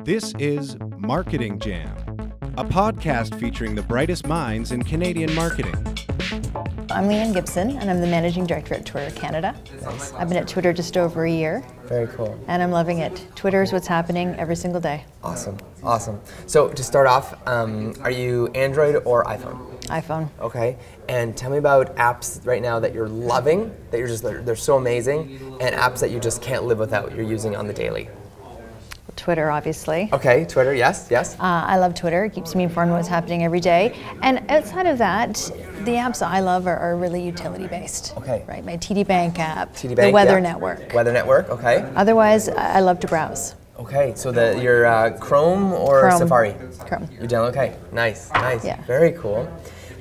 This is Marketing Jam, a podcast featuring the brightest minds in Canadian marketing. I'm Leanne Gibson, and I'm the Managing Director at Twitter Canada. Nice. I've been at Twitter just over a year. Very cool. And I'm loving it. Twitter is what's happening every single day. Awesome, awesome. So to start off, are you Android or iPhone? iPhone. Okay, and tell me about apps right now that you're loving, that they're so amazing, and apps that you just can't live without, you're using on the daily. Twitter, obviously. Okay, Twitter, yes. I love Twitter. It keeps me informed of what's happening every day. And outside of that, the apps I love are really utility-based. Okay. Right, my TD Bank app, TD the Bank, Weather yeah. Network. Weather Network, okay. Otherwise, I love to browse. Okay, so your Chrome or Chrome. Safari? Chrome. You download, okay, nice. Yeah. Very cool.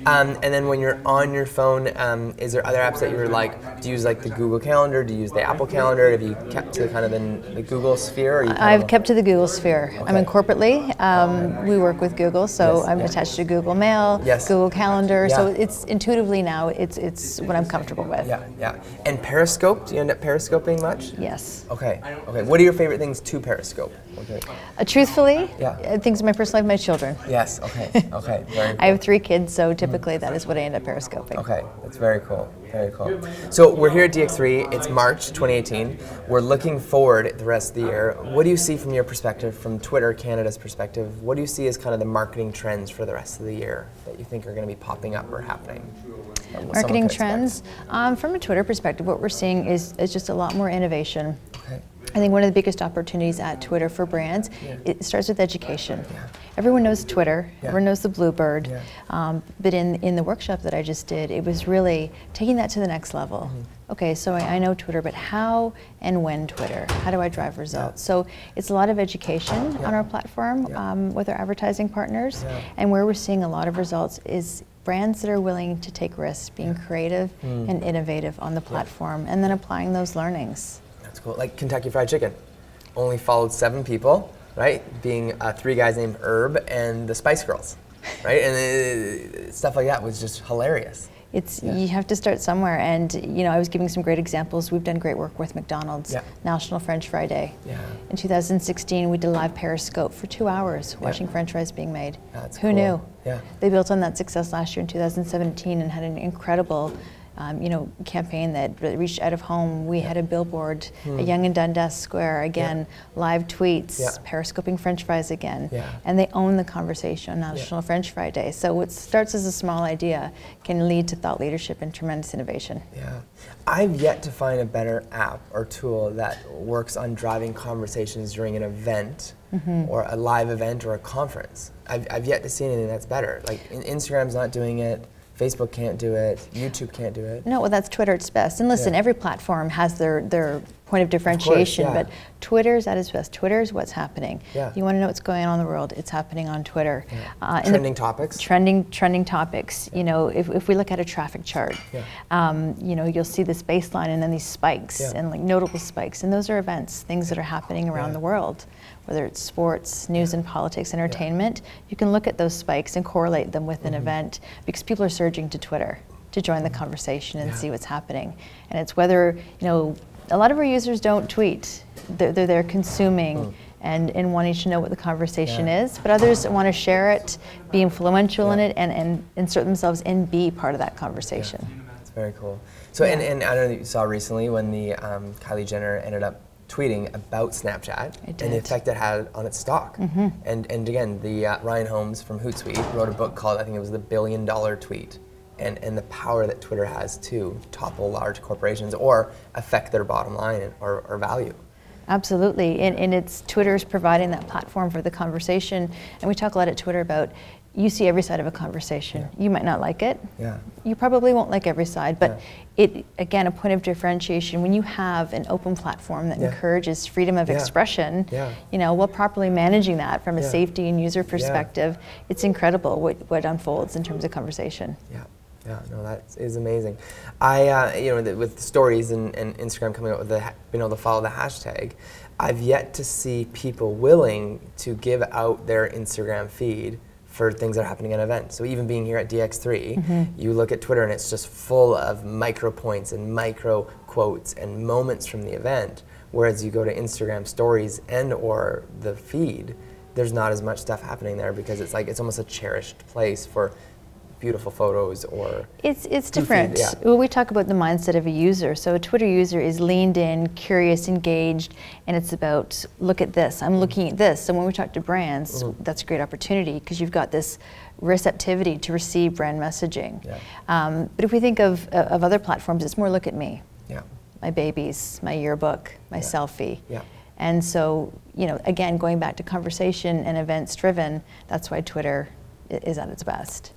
And then when you're on your phone, is there other apps that you're like, do you use like the Google Calendar, do you use the Apple Calendar, have you kept to kind of in the Google sphere? Or I've kept to the Google sphere. Okay. I mean, corporately, we work with Google, so Yes, I'm yeah. attached to Google Mail, Yes. Google Calendar, Yeah. so it's intuitively now, it's what I'm comfortable with. Yeah. And Periscope, do you end up Periscoping much? Yes. Okay. What are your favorite things to Periscope? Okay. Truthfully, Yeah. things in my personal life, my children. Yes, okay, very cool. I have 3 kids, so typically that is what I end up periscoping. Okay, that's very cool. So we're here at DX3, it's March 2018. We're looking forward the rest of the year. What do you see from your perspective, from Twitter Canada's perspective, what do you see as kind of the marketing trends for the rest of the year that you think are going to be popping up or happening? Marketing trends, from a Twitter perspective, what we're seeing is just a lot more innovation. Okay. I think one of the biggest opportunities at Twitter for brands, it starts with education. Yeah. Everyone knows Twitter, everyone knows the Bluebird, but in the workshop that I just did, it was really taking that to the next level. Okay, so I know Twitter, but how and when Twitter? How do I drive results? So it's a lot of education on our platform with our advertising partners, and where we're seeing a lot of results is brands that are willing to take risks, being creative and innovative on the platform, and then applying those learnings. That's cool. Like Kentucky Fried Chicken, only followed 7 people, right? Being 3 guys named Herb and the Spice Girls, right? And stuff like that was just hilarious. You have to start somewhere, and I was giving some great examples. We've done great work with McDonald's, National French Fry Day. In 2016, we did a live Periscope for 2 hours watching French fries being made. That's Who cool. knew? Yeah. They built on that success last year in 2017 and had an incredible campaign that reached out of home. We had a billboard, a Yonge and Dundas Square, again, live tweets, periscoping French fries again, and they own the conversation on National French Fry Day. So what starts as a small idea can lead to thought leadership and tremendous innovation. Yeah. I've yet to find a better app or tool that works on driving conversations during an event or a live event or a conference. I've yet to see anything that's better. Like Instagram's not doing it. Facebook can't do it, YouTube can't do it. No, well, that's Twitter at its best. And listen, every platform has their point of differentiation, but Twitter's at its best. Twitter's what's happening. You want to know what's going on in the world, it's happening on Twitter. Trending topics? Trending topics. If we look at a traffic chart, you'll see this baseline and then these spikes and like notable spikes. And those are events, things that are happening around the world. Whether it's sports, news and politics, entertainment, you can look at those spikes and correlate them with an event because people are surging to Twitter to join the conversation and see what's happening. And it's whether, a lot of our users don't tweet. They're there consuming and wanting to know what the conversation is, but others want to share it, be influential in it, and insert themselves and be part of that conversation. That's very cool. So, and I don't know if you saw recently when the Kylie Jenner ended up tweeting about Snapchat and the effect it had on its stock. And again, the Ryan Holmes from Hootsuite wrote a book called, I think it was The $1 Billion Tweet, and the power that Twitter has to topple large corporations or affect their bottom line or value. Absolutely, and it's Twitter's providing that platform for the conversation, and we talk a lot at Twitter about you see every side of a conversation. You might not like it. You probably won't like every side, but it, again, a point of differentiation. When you have an open platform that encourages freedom of expression, while properly managing that from a safety and user perspective, it's incredible what unfolds in terms of conversation. Yeah, no, that is amazing. With stories and Instagram coming up with being able to follow the hashtag, I've yet to see people willing to give out their Instagram feed for things that are happening at events. So even being here at DX3, you look at Twitter and it's just full of micro points and micro quotes and moments from the event, whereas you go to Instagram stories and or the feed, there's not as much stuff happening there because it's like it's almost a cherished place for beautiful photos or it's different. Well, we talk about the mindset of a user. So a Twitter user is leaned in, curious, engaged, and it's about, look at this, I'm looking at this. So when we talk to brands, that's a great opportunity because you've got this receptivity to receive brand messaging. But if we think of other platforms, it's more look at me. My babies, my yearbook, my selfie. And so, you know, again, going back to conversation and events driven, that's why Twitter is at its best.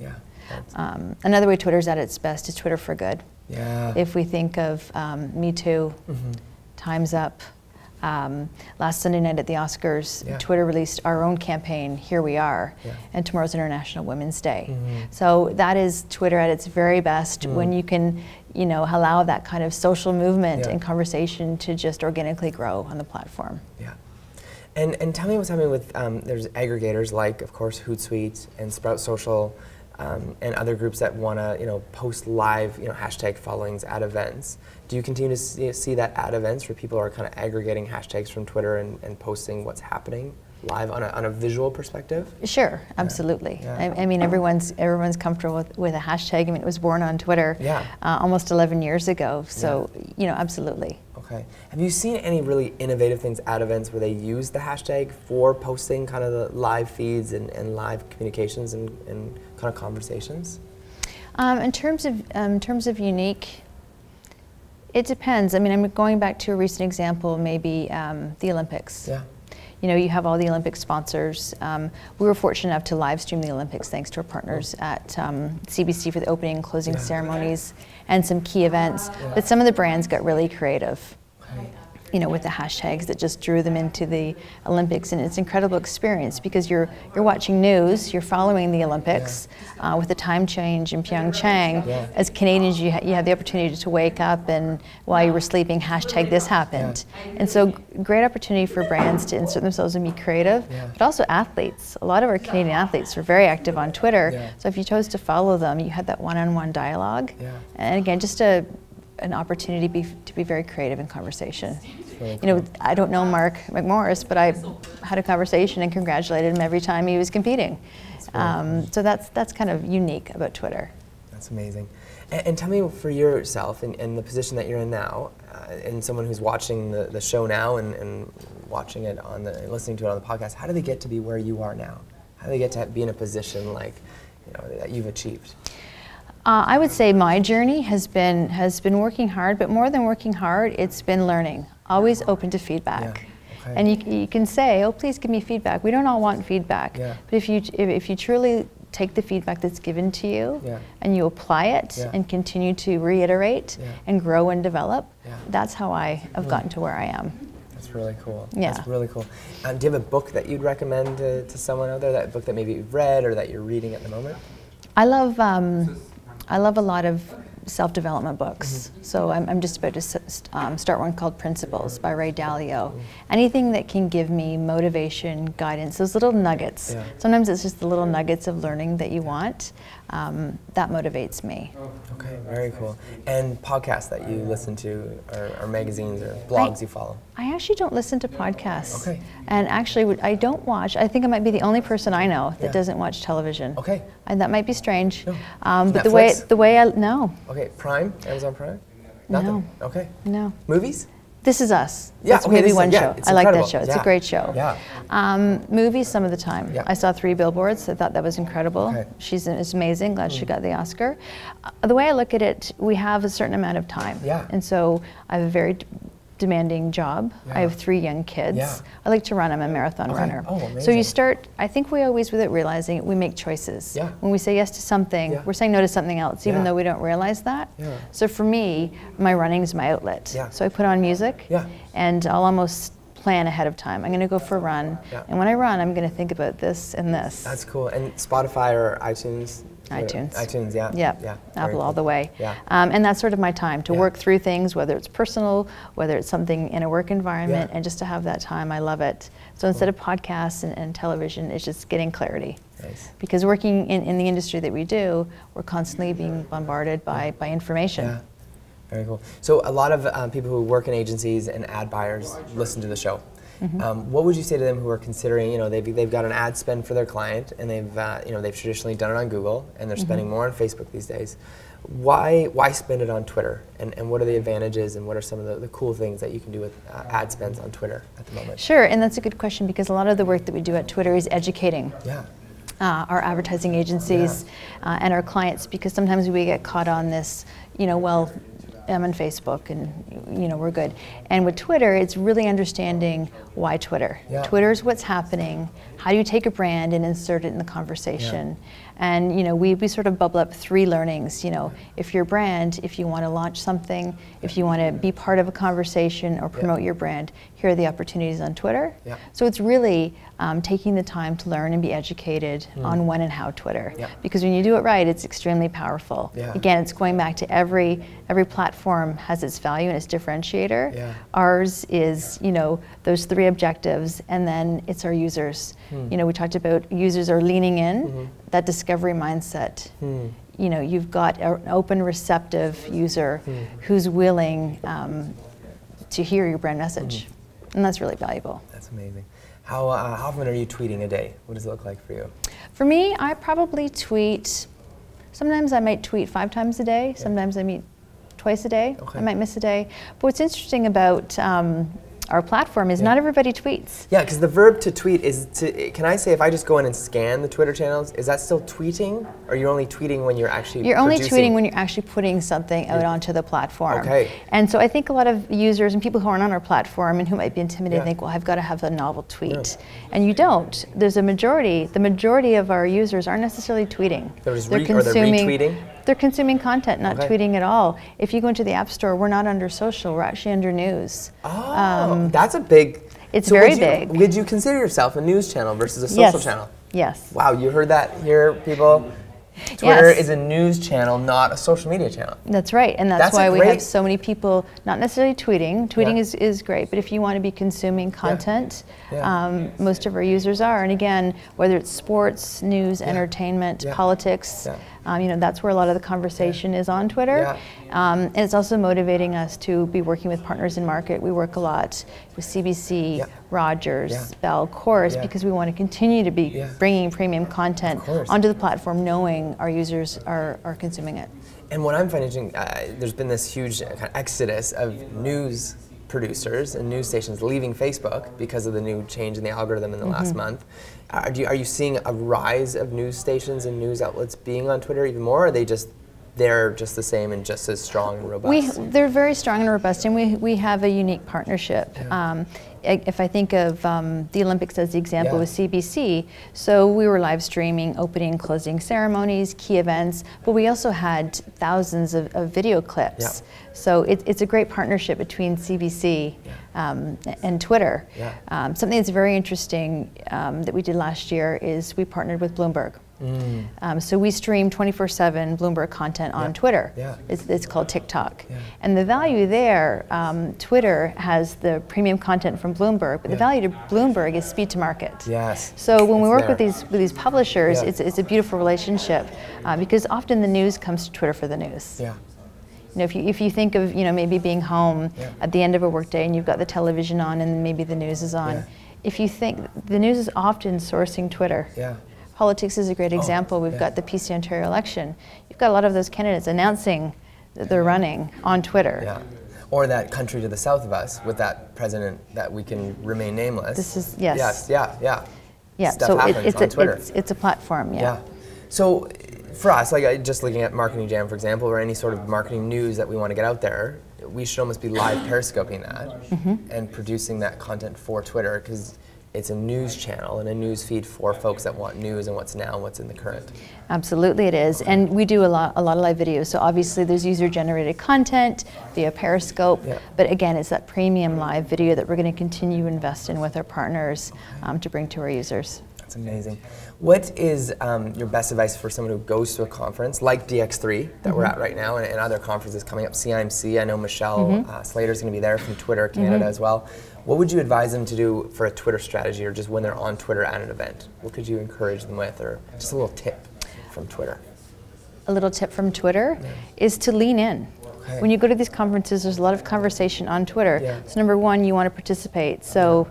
Another way Twitter's at its best is Twitter for good. If we think of Me Too, Time's Up, last Sunday night at the Oscars, Twitter released our own campaign, Here We Are, and tomorrow's International Women's Day. So that is Twitter at its very best when you can, you know, allow that kind of social movement and conversation to just organically grow on the platform. And tell me what's happening with, there's aggregators like, of course, Hootsuite and Sprout Social, and other groups that want to, you know, post live, you know, hashtag followings at events. Do you continue to see that at events where people are kind of aggregating hashtags from Twitter and posting what's happening live on a visual perspective? Sure, absolutely. I mean, everyone's comfortable with a hashtag. I mean, it was born on Twitter almost 11 years ago. So, you know, absolutely. Okay. Have you seen any really innovative things at events where they use the hashtag for posting kind of the live feeds and live communications and kind of conversations? In terms of unique, it depends. I mean, I'm going back to a recent example, maybe the Olympics. You know, you have all the Olympic sponsors. We were fortunate enough to live stream the Olympics thanks to our partners at CBC for the opening and closing ceremonies and some key events. But some of the brands got really creative, you know, with the hashtags that just drew them into the Olympics, and it's an incredible experience because you're watching news, you're following the Olympics with the time change in Pyeongchang. As Canadians, you have the opportunity to wake up and while you were sleeping, hashtag this happened. And so great opportunity for brands to insert themselves and be creative, but also athletes. A lot of our Canadian athletes are very active on Twitter, so if you chose to follow them, you had that one-on-one dialogue. And again, just an opportunity to be very creative in conversation. Really cool. You know, I don't know Mark McMorris, but I had a conversation and congratulated him every time he was competing. So that's kind of unique about Twitter. That's amazing. And tell me for yourself, in the position that you're in now, and someone who's watching the show now and watching it listening to it on the podcast, how do they get to be where you are now? How do they get to be in a position like, you know, that you've achieved? I would say my journey has been working hard, but more than working hard, it's been learning. Always open to feedback. And you can say, oh, please give me feedback. We don't all want feedback. But if you truly take the feedback that's given to you and you apply it and continue to reiterate and grow and develop, that's how I have gotten to where I am. That's really cool. That's really cool. Do you have a book that you'd recommend to someone out there, that book that maybe you've read or that you're reading at the moment? I love a lot of self-development books. So I'm just about to start one called Principles by Ray Dalio. Anything that can give me motivation, guidance, those little nuggets. Sometimes it's just the little nuggets of learning that you want. That motivates me. Okay, very cool. And podcasts that you listen to, or magazines or blogs you follow? I actually don't listen to podcasts. And actually, I don't watch. I think I might be the only person I know that doesn't watch television. And that might be strange. But the way I no. Okay, Prime, Amazon Prime? Nothing? No. Okay. No. Movies? This Is Us. Yeah, it's maybe one show. It's I like incredible. that show. It's a great show. Movies some of the time. I saw 3 Billboards. I thought that was incredible. She's amazing. Glad she got the Oscar. The way I look at it, we have a certain amount of time. And so I have a very demanding job. I have 3 young kids. I like to run. I'm a marathon runner. So you start, I think we always, without realizing it, we make choices. When we say yes to something, we're saying no to something else, even though we don't realize that. So for me, my running is my outlet. So I put on music and I'll almost plan ahead of time. I'm going to go for a run. And when I run, I'm going to think about this and this. That's cool. And Spotify or iTunes? iTunes, yeah. Apple all the way. And that's sort of my time to work through things, whether it's personal, whether it's something in a work environment, and just to have that time. I love it. So instead of podcasts and television, it's just getting clarity. Because working in the industry that we do, we're constantly being bombarded by information. Very cool. So a lot of people who work in agencies and ad buyers listen to the show. What would you say to them who are considering, they've got an ad spend for their client, and they've traditionally done it on Google, and they're spending more on Facebook these days. Why spend it on Twitter? And what are the advantages, and what are some of the cool things that you can do with ad spends on Twitter at the moment? Sure, and that's a good question, because a lot of the work that we do at Twitter is educating. Yeah. Our advertising agencies and our clients, because sometimes we get caught on this, well, I'm on Facebook and we're good. And with Twitter, it's really understanding why Twitter. Yeah. Twitter's what's happening. How do you take a brand and insert it in the conversation? Yeah. And we sort of bubble up 3 learnings. If you're a brand, if you want to launch something, if you want to be part of a conversation or promote your brand, here are the opportunities on Twitter. Yeah. So it's really taking the time to learn and be educated on when and how Twitter. Yeah. Because when you do it right, it's extremely powerful. Yeah. Again, it's going back to every platform has its value and its differentiator. Yeah. Ours is, those 3 objectives, and then it's our users. We talked about users are leaning in, that discovery mindset. You've got an open, receptive user who's willing to hear your brand message. And that's really valuable. That's amazing. How often are you tweeting a day? What does it look like for you? For me, I probably tweet, sometimes I might tweet 5 times a day, sometimes I meet twice a day. Okay. I might miss a day. But what's interesting about our platform is not everybody tweets. Yeah, because the verb to tweet is to, can I say if I just go in and scan the Twitter channels, is that still tweeting? Or you're only tweeting when you're actually only tweeting when you're actually putting something out onto the platform. Okay. And so I think a lot of users and people who aren't on our platform and who might be intimidated think, well, I've got to have a novel tweet. And you don't. There's the majority of our users aren't necessarily tweeting. They're retweeting? They're consuming content, not tweeting at all. If you go into the App Store, we're not under social, we're actually under news. Oh, that's a big... It's very big. Would you consider yourself a news channel versus a social channel? Yes. Wow, you heard that here, people? Twitter is a news channel, not a social media channel. That's right, and that's why we have so many people not necessarily tweeting. Tweeting is great, but if you want to be consuming content, most of our users are. And again, whether it's sports, news, entertainment, politics, that's where a lot of the conversation is on Twitter. And it's also motivating us to be working with partners in market. We work a lot with CBC, Rogers, Bell, Chorus, because we want to continue to be bringing premium content onto the platform, knowing our users are consuming it. And what I'm finding, there's been this huge kind of exodus of news producers and news stations leaving Facebook because of the new change in the algorithm in the last month. Are you seeing a rise of news stations and news outlets being on Twitter even more, or are they're just the same and just as strong and robust? They're very strong and robust, and we have a unique partnership. If I think of the Olympics as the example with CBC, so we were live streaming opening and closing ceremonies, key events, but we also had thousands of video clips. So it's a great partnership between CBC and Twitter. Something that's very interesting that we did last year is we partnered with Bloomberg. So we stream 24/7 Bloomberg content on Twitter. It's called TikTok. And the value there, Twitter has the premium content from Bloomberg, but the value to Bloomberg is speed to market. So when we work with these publishers, it's a beautiful relationship because often the news comes to Twitter for the news. If you think of maybe being home at the end of a workday and you've got the television on and maybe the news is on, if you think the news is often sourcing Twitter. Politics is a great example. We've got the PC Ontario election. You've got a lot of those candidates announcing that they're running on Twitter. Or that country to the south of us with that president that we can remain nameless. This is, Stuff happens on Twitter. It's a platform, So for us, like just looking at Marketing Jam, for example, or any sort of marketing news that we want to get out there, we should almost be live periscoping that and producing that content for Twitter, because it's a news channel and a news feed for folks that want news and what's now and what's in the current. Absolutely it is. And we do a lot of live videos. So obviously there's user-generated content via Periscope, but again, it's that premium live video that we're going to continue to invest in with our partners to bring to our users. That's amazing. What is your best advice for someone who goes to a conference like DX3 that we're at right now, and other conferences coming up, CIMC, I know Michelle Slater's going to be there from Twitter Canada as well. What would you advise them to do for a Twitter strategy, or just when they're on Twitter at an event? What could you encourage them with, or just a little tip from Twitter? A little tip from Twitter is to lean in. Okay. When you go to these conferences, there's a lot of conversation on Twitter. Yeah. So number one, you want to participate. So,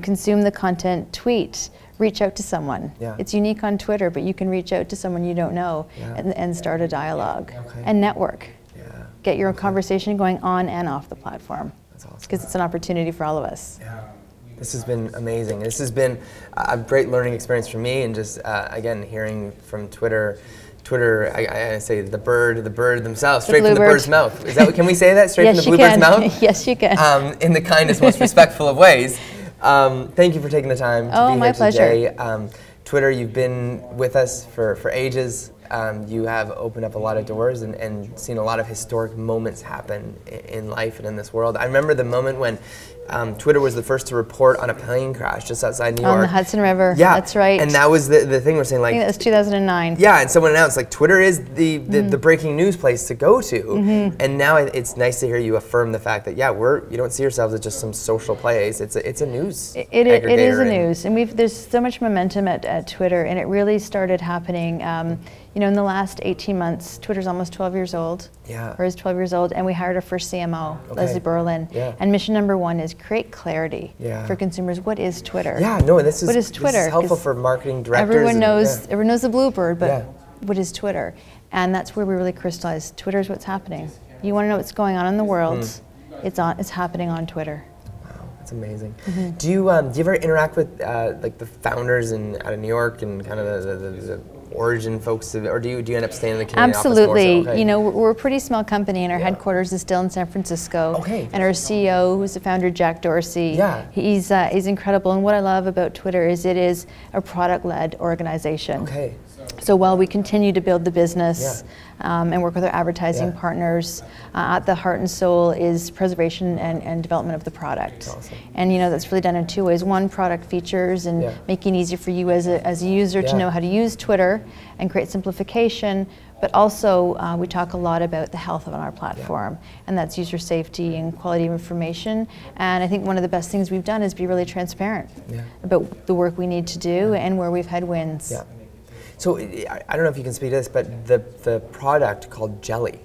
consume the content, tweet, reach out to someone. Yeah. It's unique on Twitter, but you can reach out to someone you don't know and start a dialogue and network. Yeah. Get your conversation going on and off the platform. That's awesome. Because it's an opportunity for all of us. Yeah. This has been amazing. This has been a great learning experience for me, and just again hearing from Twitter, I say the bird themselves, straight from the bird's mouth. Is that? Can we say that straight from the bluebird's mouth? Yes, you can. In the kindest, most respectful of ways. Thank you for taking the time to be here today. Pleasure. Twitter, you've been with us for ages. You have opened up a lot of doors and seen a lot of historic moments happen in life and in this world. I remember the moment when Twitter was the first to report on a plane crash just outside New York. On the Hudson River. Yeah, that's right. And that was the thing we're saying, like, I think that was 2009. Yeah, and someone announced, like, Twitter is the breaking news place to go to. And now it's nice to hear you affirm the fact that, you don't see yourselves as just some social place. It's a news It is a news, and there's so much momentum at Twitter, and it really started happening. In the last 18 months, Twitter's almost 12 years old. Yeah. Or is 12 years old, and we hired our first CMO, Leslie Berlin. Yeah. And mission number one is create clarity for consumers. What is Twitter? Yeah, no, and what is Twitter? This is helpful for marketing directors. Everyone knows the Bluebird, but Yeah. what is Twitter? And that's where we really crystallized. Twitter is what's happening. You want to know what's going on in the world? It's happening on Twitter. Wow, that's amazing. Do you ever interact with like the founders out of New York and kind of the origin folks, or do you end up staying in the Canadian Absolutely. office more so? Okay. We're a pretty small company, and our headquarters is still in San Francisco. Okay. And our CEO, who's the founder, Jack Dorsey, he's incredible. And what I love about Twitter is it is a product-led organization. Okay. So while we continue to build the business and work with our advertising partners, at the heart and soul is preservation and development of the product. That's awesome. And that's really done in two ways. One, product features and making it easy for you as a user to know how to use Twitter and create simplification. But also, we talk a lot about the health of our platform, and that's user safety and quality of information. And I think one of the best things we've done is be really transparent about the work we need to do and where we've had wins. Yeah. So I don't know if you can speak to this, but the product called Jelly.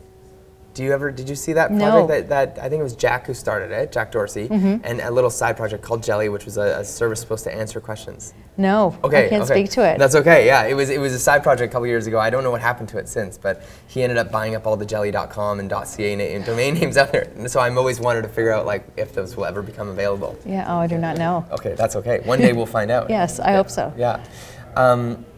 Did you see that project? No. That I think it was Jack who started it, Jack Dorsey, and a little side project called Jelly, which was a service supposed to answer questions. No, okay, I can't speak to it. That's okay. Yeah, it was a side project a couple years ago. I don't know what happened to it since, but he ended up buying up all the jelly.com and .ca and domain names out there. And so I'm always wanted to figure out if those will ever become available. Yeah. Oh, I do not know. Okay, that's okay. One day we'll find out. Yes, I hope so. Yeah.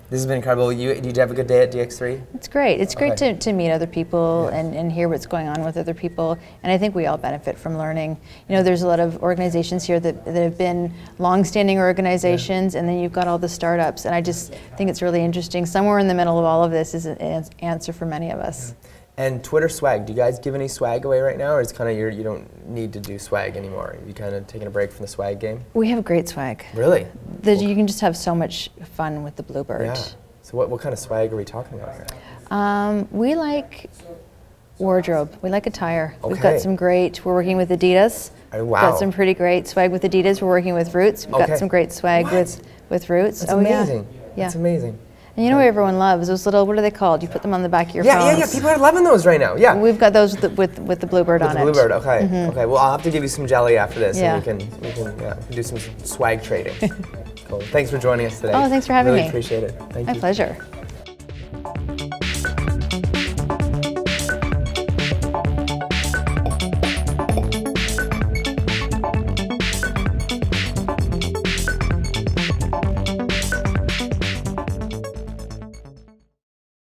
This has been incredible. Did you have a good day at DX3? It's great. It's great to meet other people and hear what's going on with other people. And I think we all benefit from learning. There's a lot of organizations here that have been long-standing organizations, and then you've got all the startups. And I just think it's really interesting. Somewhere in the middle of all of this is an answer for many of us. And Twitter swag, do you guys give any swag away right now, or is kind of you don't need to do swag anymore? You kind of taking a break from the swag game? We have great swag. Really? You can just have so much fun with the Bluebird. Yeah. So what kind of swag are we talking about here? We like wardrobe. We like attire. Okay. We've got some great, we're working with Adidas. Wow. We've got some pretty great swag with Adidas. We're working with Roots. We've got some great swag with Roots. That's amazing. Yeah. That's amazing. And what everyone loves? Those little, what are they called? You put them on the back of your phones. Yeah. People are loving those right now. Yeah. We've got those with the Bluebird on it. With the Bluebird, okay. Okay, well, I'll have to give you some jelly after this, and we can do some swag trading. Cool. Thanks for joining us today. Oh, thanks for having me. Really appreciate it. Thank you. My pleasure.